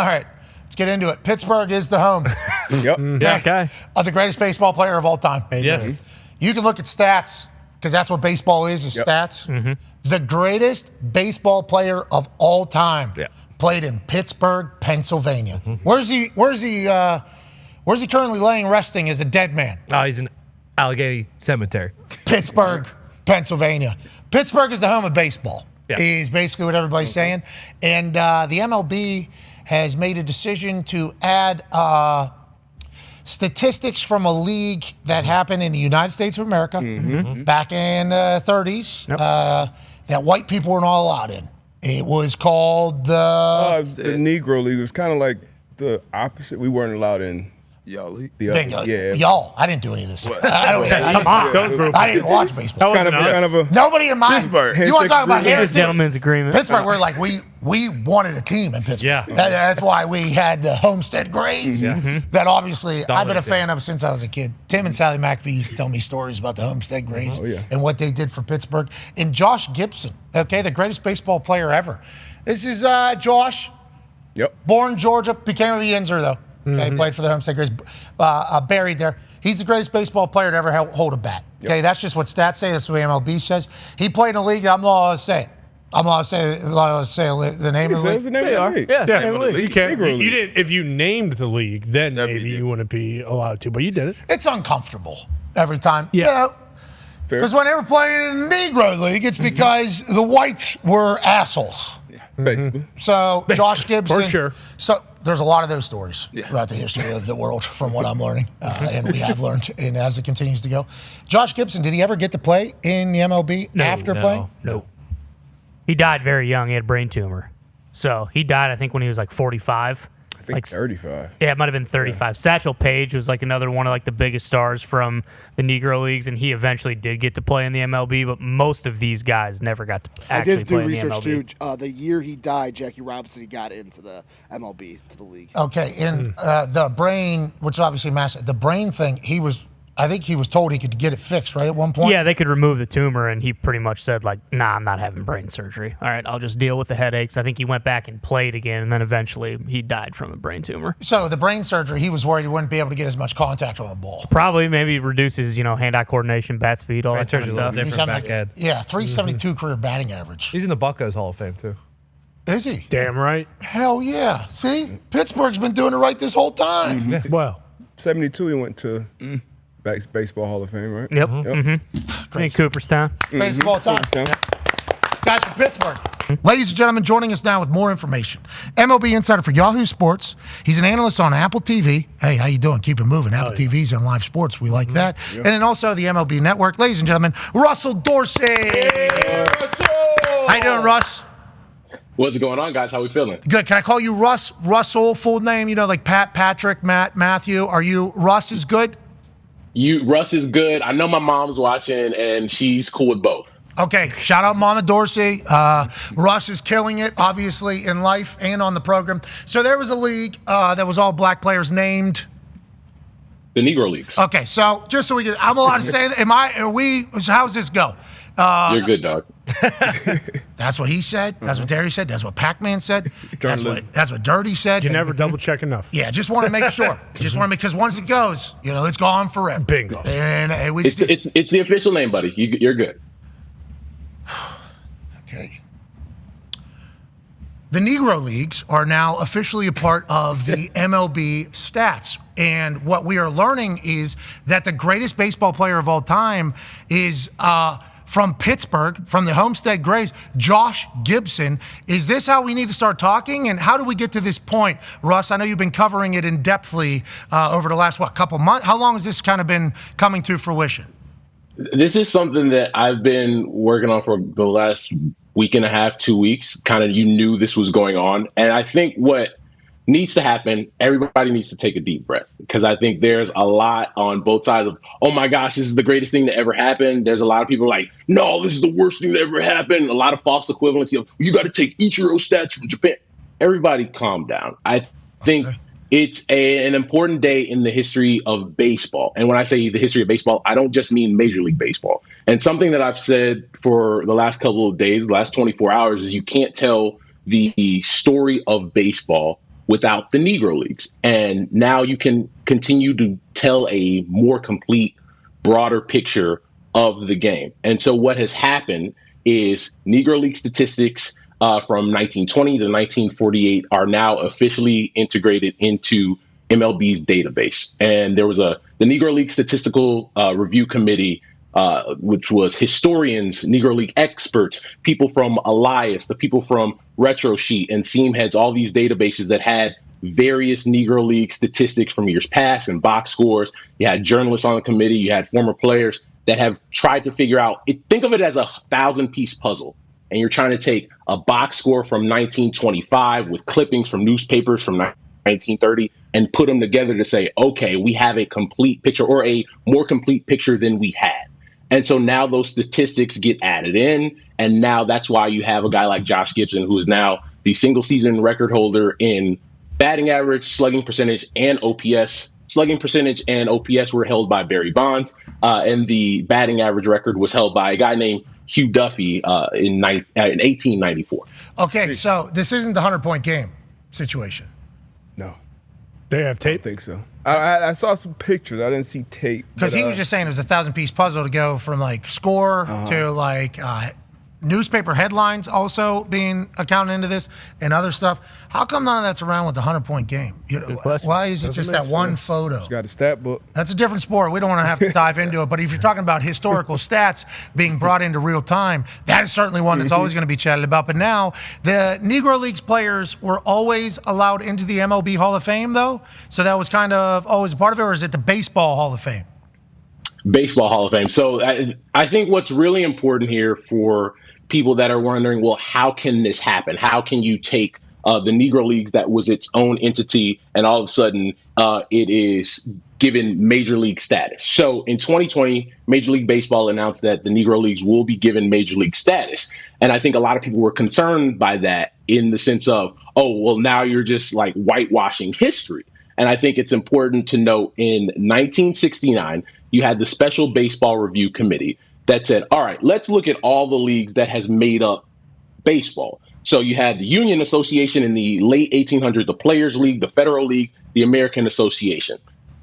right. Let's get into it. Pittsburgh is the home. Yep. Okay. Of the greatest baseball player of all time. Yes. You can look at stats, because that's what baseball is stats. Mm-hmm. The greatest baseball player of all time played in Pittsburgh, Pennsylvania. Mm-hmm. Where's he currently laying resting as a dead man? Oh, he's in Allegheny Cemetery. Pittsburgh, Pennsylvania. Pittsburgh is the home of baseball, is basically what everybody's saying. And the MLB has made a decision to add statistics from a league that happened in the United States of America back in the 30s that white people were not allowed in. It was called the Negro League. It was kind of like the opposite. We weren't allowed in. Y'all league? Y'all. I didn't do any of this. I didn't watch baseball. Kind of a Nobody in my Pittsburgh. You want to talk about heritage? Gentleman's agreement. Pittsburgh, we're like, we wanted a team in Pittsburgh. Yeah. That's why we had the Homestead Grays. That obviously I've been a fan of since I was a kid. Tim and Sally McAfee used to tell me stories about the Homestead Grays and what they did for Pittsburgh. And Josh Gibson, the greatest baseball player ever. This is Josh. Yep. Born in Georgia, became a Yenzer, though. Okay, played for the Homestead Grays, buried there. He's the greatest baseball player to ever hold a bat. Okay, that's just what stats say. That's what MLB says. He played in a league. I'm not allowed to say it. I'm not allowed to say the name of the league. The name of the league. Yeah, Name of the league. you can't. Negro You didn't. If you named the league, then maybe you wouldn't be allowed to. But you did it. It's uncomfortable every time. Yeah. Because when they were playing in the Negro League, it's because the whites were assholes. Basically. So Josh Gibson. For sure. So there's a lot of those stories throughout the history of the world, from what I'm learning, and we have learned, and as it continues to go. Josh Gibson, did he ever get to play in the MLB after playing? No. He died very young. He had a brain tumor. So he died, I think, when he was like 45. I think 35. Yeah, it might have been 35. Yeah. Satchel Paige was like another one of like the biggest stars from the Negro Leagues, and he eventually did get to play in the MLB, but most of these guys never got to actually play in the MLB. I did do research too. The year he died, Jackie Robinson, he got into the MLB, to the league. Okay, and the brain, which is obviously massive, the brain thing, I think he was told he could get it fixed, right, at one point? Yeah, they could remove the tumor, and he pretty much said, like, nah, I'm not having brain surgery. All right, I'll just deal with the headaches. I think he went back and played again, and then eventually he died from a brain tumor. So the brain surgery, he was worried he wouldn't be able to get as much contact on the ball. Probably, maybe reduces, hand-eye coordination, bat speed, all that kind of stuff. Different back head. Yeah, 372 career batting average. He's in the Buccos Hall of Fame, too. Is he? Damn right. Hell yeah. See? Pittsburgh's been doing it right this whole time. Mm-hmm. Well. 72, he went to Baseball Hall of Fame, right? Yep. Mm-hmm. In Cooperstown. Greatest of all time. Guys from Pittsburgh. Ladies and gentlemen, joining us now with more information. MLB insider for Yahoo Sports. He's an analyst on Apple TV. Hey, how you doing? Keep it moving. Apple TV's on live sports. We like that. Yep. And then also the MLB Network. Ladies and gentlemen, Russell Dorsey. Hey, Russell! How you doing, Russ? What's going on, guys? How we feeling? Good. Can I call you Russ? Russell, full name, like Pat, Patrick, Matt, Matthew. Are you Russ is good? Russ is good. I know my mom's watching, and she's cool with both. Okay, shout out Mama Dorsey. Russ is killing it, obviously, in life and on the program. So there was a league that was all black players named the Negro Leagues. Okay, so just so we get, I'm allowed to say that. How's this go? You're good, dog. That's what he said. That's what Terry said. That's what Pac-Man said. That's what Dirty said. You never double check enough. Yeah, just want to make sure. Because once it goes, it's gone forever. Bingo. And it's the official name, buddy. You're good. Okay. The Negro Leagues are now officially a part of the MLB stats. And what we are learning is that the greatest baseball player of all time is from Pittsburgh, from the Homestead Grays, Josh Gibson. Is this how we need to start talking? And how do we get to this point? Russ, I know you've been covering it in depthly over the last, couple months? How long has this kind of been coming to fruition? This is something that I've been working on for the last week and a half, 2 weeks. Kind of, you knew this was going on. And I think what needs to happen, everybody needs to take a deep breath, because I think there's a lot on both sides of, oh my gosh, this is the greatest thing that ever happened. There's a lot of people like, no, this is the worst thing that ever happened. A lot of false equivalency of, you got to take Ichiro stats from Japan. Everybody calm down. I think it's an important day in the history of baseball. And when I say the history of baseball, I don't just mean Major League Baseball. And something that I've said for the last couple of days, the last 24 hours, is you can't tell the story of baseball without the Negro Leagues. And now you can continue to tell a more complete, broader picture of the game. And so what has happened is Negro League statistics from 1920 to 1948 are now officially integrated into MLB's database. And there was the Negro League Statistical Review Committee, which was historians, Negro League experts, people from Elias, the people from Retro Sheet and Seam Heads, all these databases that had various Negro League statistics from years past and box scores. You had journalists on the committee, you had former players that have tried to figure out, think of it as a 1,000-piece puzzle. And you're trying to take a box score from 1925 with clippings from newspapers from 1930 and put them together to say, okay, we have a complete picture or a more complete picture than we had. And so now those statistics get added in. And now that's why you have a guy like Josh Gibson, who is now the single season record holder in batting average, slugging percentage, and OPS. Slugging percentage and OPS were held by Barry Bonds, and the batting average record was held by a guy named Hugh Duffy in 1894. Okay, so this isn't the 100-point game situation. No, They have I tape. think so. I saw some pictures. I didn't see tape. Because he was just saying it was a 1,000-piece puzzle to go from like score to like newspaper headlines also being accounted into this and other stuff. How come none of that's around with the 100-point game? You know, question. why is it just that one photo? Got a stat book. That's a different sport. We don't want to have to dive into it. But if you're talking about historical stats being brought into real time, that is certainly one that's always going to be chatted about. But now, the Negro Leagues players were always allowed into the MLB Hall of Fame, though? So that was kind of always a part of it, or is it the Baseball Hall of Fame? Baseball Hall of Fame. So I think what's really important here for people that are wondering, well, how can this happen? How can you take the Negro Leagues that was its own entity and all of a sudden it is given major league status? So in 2020, Major League Baseball announced that the Negro Leagues will be given major league status. And I think a lot of people were concerned by that in the sense of, oh, well, now you're just like whitewashing history. And I think it's important to note in 1969, you had the Special Baseball Review Committee that said, all right, let's look at all the leagues that has made up baseball. So you had the Union Association in the late 1800s, the Players League, the Federal League, the American Association.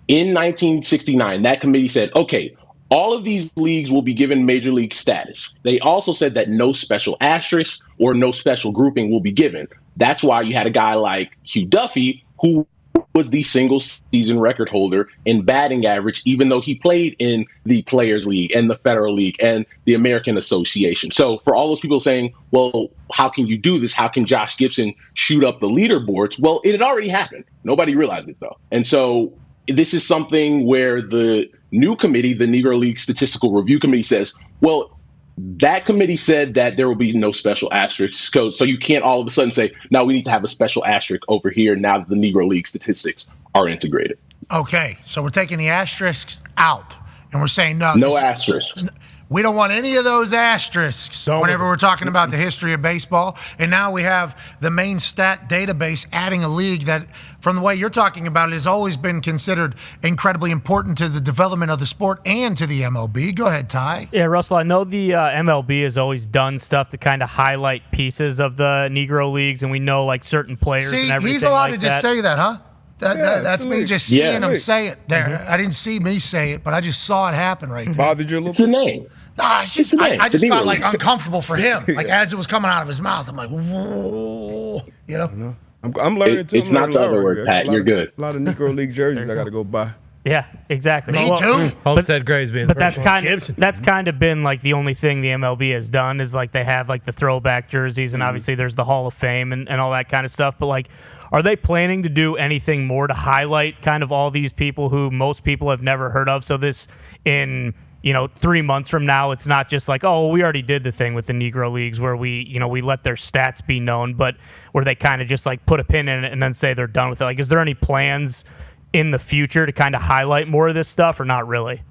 In 1969, that committee said, okay, all of these leagues will be given major league status. They also said that no special asterisk or no special grouping will be given. That's why you had a guy like Hugh Duffy, who was the single season record holder in batting average, even though he played in the Players League and the Federal League and the American Association. So for all those people saying, well, how can you do this? How can Josh Gibson shoot up the leaderboards? Well, it had already happened. Nobody realized it, though. And so this is something where the new committee, the Negro League Statistical Review Committee, says, well, that committee said that there will be no special asterisk code. So you can't all of a sudden say, now we need to have a special asterisk over here now that the Negro League statistics are integrated. Okay, so we're taking the asterisks out, and we're saying no asterisks. We don't want any of those asterisks whenever we're talking about the history of baseball. And now we have the main stat database adding a league that, from the way you're talking about it, has always been considered incredibly important to the development of the sport and to the MLB. Go ahead, Ty. Yeah, Russell, I know the MLB has always done stuff to kind of highlight pieces of the Negro Leagues, and we know like certain players and everything. He's allowed like to just say that, huh? That's me just seeing him say it there. I didn't see me say it, but I just saw it happen right there. Bothered you a little It's a name. It's just, I just Negro got like League. uncomfortable for him. Like as it was coming out of his mouth, I'm like, whoa, you know? I'm learning too. It's not the other word, Pat. You're good. A lot of Negro League jerseys I got to go buy. Yeah, exactly. Me Well, too. Homestead Gray's being But the that's first one. kind of been like the only thing the MLB has done is like they have like the throwback jerseys and obviously there's the Hall of Fame and all that kind of stuff. But like, are they planning to do anything more to highlight kind of all these people who most people have never heard of? So this in 3 months from now, it's not just like, oh, we already did the thing with the Negro Leagues where we let their stats be known, but where they kind of just like put a pin in it and then say they're done with it. Like, is there any plans in the future to kind of highlight more of this stuff or not really?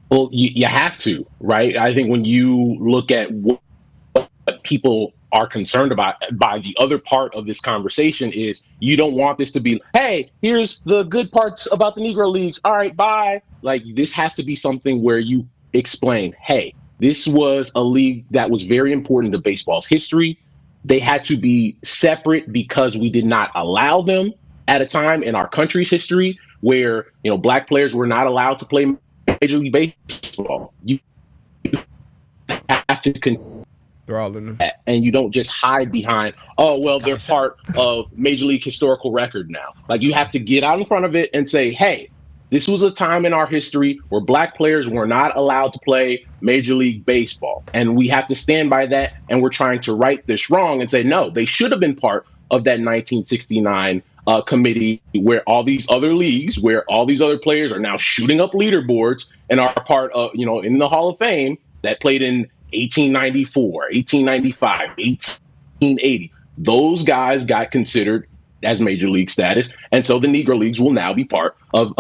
Well, you have to, right? I think when you look at what people are concerned about by the other part of this conversation is you don't want this to be, hey, here's the good parts about the Negro Leagues. All right, bye. Like, this has to be something where you explain, hey, this was a league that was very important to baseball's history. they had to be separate because we did not allow them at a time in our country's history where, black players were not allowed to play Major League Baseball. You have to They're all in them. and you don't just hide behind, oh, well, they're part of Major League historical record now. Like, you have to get out in front of it and say, hey, this was a time in our history where black players were not allowed to play Major League Baseball. And we have to stand by that. And we're trying to right this wrong and say, no, they should have been part of that 1969 committee where all these other leagues, where all these other players are now shooting up leaderboards and are part of, in the Hall of Fame that played in 1894, 1895, 1880. Those guys got considered as major league status. And so the Negro Leagues will now be part of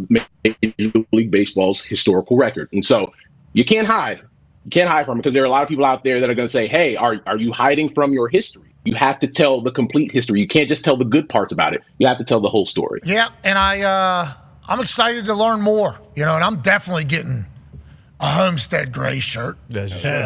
Major League Baseball's historical record. And so you can't hide. You can't hide from it because there are a lot of people out there that are going to say, hey, are you hiding from your history? You have to tell the complete history. You can't just tell the good parts about it. You have to tell the whole story. Yeah, and I'm excited to learn more, and I'm definitely getting a Homestead Gray shirt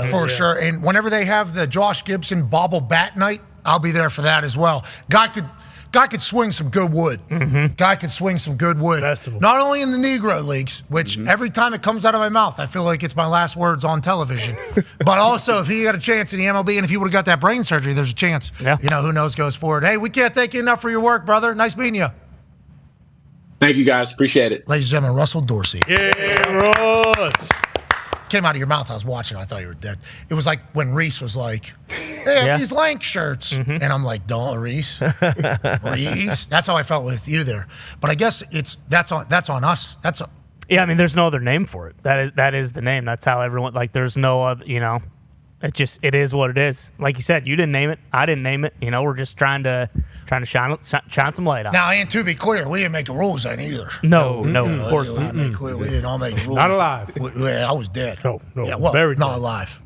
for sure. And whenever they have the Josh Gibson bobble bat night, I'll be there for that as well. Guy could swing some good wood. Mm-hmm. Guy could swing some good wood. Festival. Not only in the Negro Leagues, which every time it comes out of my mouth, I feel like it's my last words on television. But also, if he got a chance in the MLB, and if he would have got that brain surgery, there's a chance. Yeah. Who knows goes forward. Hey, we can't thank you enough for your work, brother. Nice meeting you. Thank you, guys. Appreciate it. Ladies and gentlemen, Russell Dorsey. Yeah, Ross. Came out of your mouth. I was watching. I thought you were dead. It was like when Reese was like, "Hey, I have these Lank shirts," and I'm like, "Don't, Reese, Reese." That's how I felt with you there. But I guess that's on us. Yeah, I mean, there's no other name for it. That is the name. That's how everyone there's no other. It is what it is. Like you said, you didn't name it. I didn't name it. We're just trying to shine some light on it. Now, and to be clear, we didn't make the rules then either. No, of course not. We didn't all make the rules. Not alive. I was dead. No, yeah, well, very not dead. alive.